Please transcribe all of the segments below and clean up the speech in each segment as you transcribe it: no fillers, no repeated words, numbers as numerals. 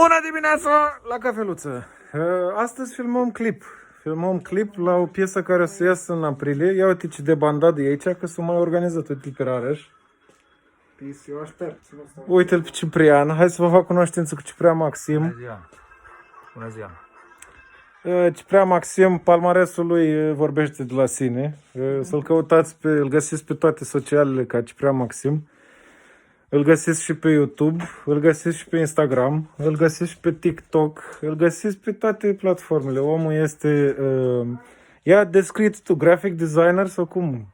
Bună dimineața la cafeluță! Astăzi filmăm clip. Filmăm clip la o piesă care o să iasă în aprilie. Ia uite ce de bandat de aici, că s-a mai organizat, uite-l pe Rareș. Eu aștept. Uite-l pe Ciprian. Hai să vă fac cunoștință cu Ciprian Maxim. Bună ziua! Bună ziua! Ciprian Maxim, palmaresul lui vorbește de la sine. Să-l căutați, îl găsiți pe toate socialele ca Ciprian Maxim. Îl găsiți și pe YouTube, îl găsiți și pe Instagram, îl găsiți și pe TikTok, îl găsiți pe toate platformele. Omul este... Ia descris tu, graphic designer sau cum?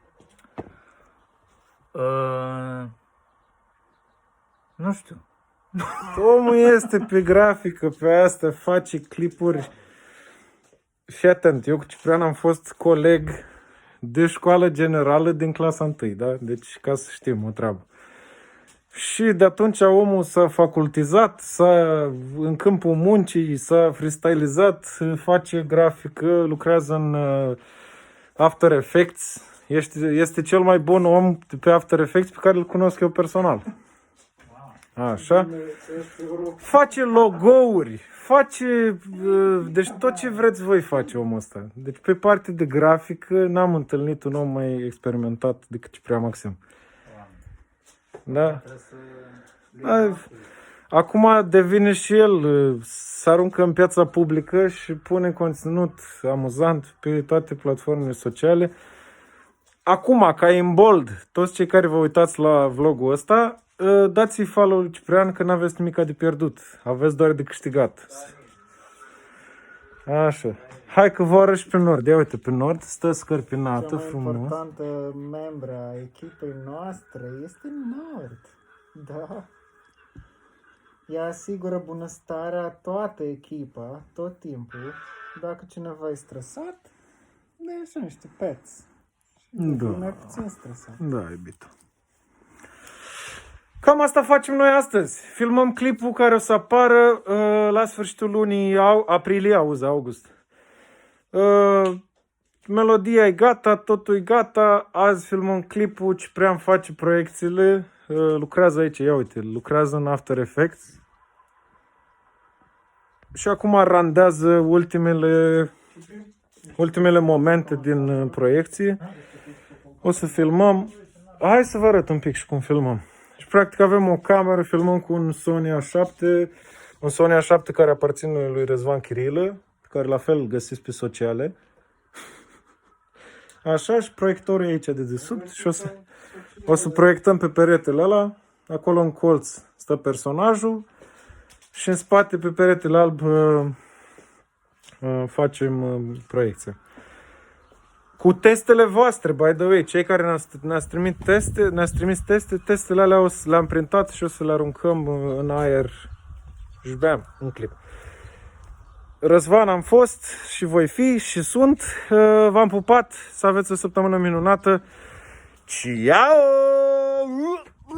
Nu știu. Omul este pe grafică, pe asta, face clipuri. Fii atent, eu cu Ciprian am fost coleg de școală generală din clasa 1, da? Deci ca să știm o treabă. Și de atunci omul s-a facultizat, în câmpul muncii, s-a freestylizat, face grafică, lucrează în After Effects. Este cel mai bun om pe After Effects pe care îl cunosc eu personal. Așa. Face logo-uri, face... Deci tot ce vreți voi face omul ăsta. Deci pe partea de grafică n-am întâlnit un om mai experimentat decât Ciprian Maxim. Da? Acum devine și el, se aruncă în piața publică și pune conținut amuzant pe toate platformele sociale. Acum, ca în bold, toți cei care vă uitați la vlogul ăsta, dați-i follow lui Ciprian că n-aveți nimic de pierdut. Aveți doar de câștigat. Așa. Hai că vă arăt și pe nord. Ia uite, pe nord stă scărpinată frumos. Cea mai importantă membră a echipei noastre este Nord. Da. Ea asigură bunăstarea toată echipa, tot timpul. Dacă cineva e stresat, sunt niște pets. Da. Mai puțin stresat. Da, iubito. Cam asta facem noi astăzi. Filmăm clipul care o să apară la sfârșitul lunii aprilie, august. Melodia e gata, totul e gata. Azi filmăm clipul, Ciprian face proiecțiile. Lucrează aici, ia uite, lucrează în After Effects. Și acum randează ultimele momente din proiecție. O să filmăm. Hai să vă arăt un pic și cum filmăm. Și practic avem o cameră, filmăm cu un Sony A7, un Sony A7 care aparține lui Răzvan Chirilă, pe care la fel îl găsiți pe sociale. Așa, și proiectorul e aici de desubt și o să proiectăm pe peretele ăla. Acolo în colț stă personajul și în spate pe peretele alb facem proiecție. Cu testele voastre, by the way, cei care ne-ați trimis teste, testele alea le-am printat și o să le aruncăm în aer și bam, în clip. Răzvan am fost și voi fi și sunt. V-am pupat, să aveți o săptămână minunată. Ciao!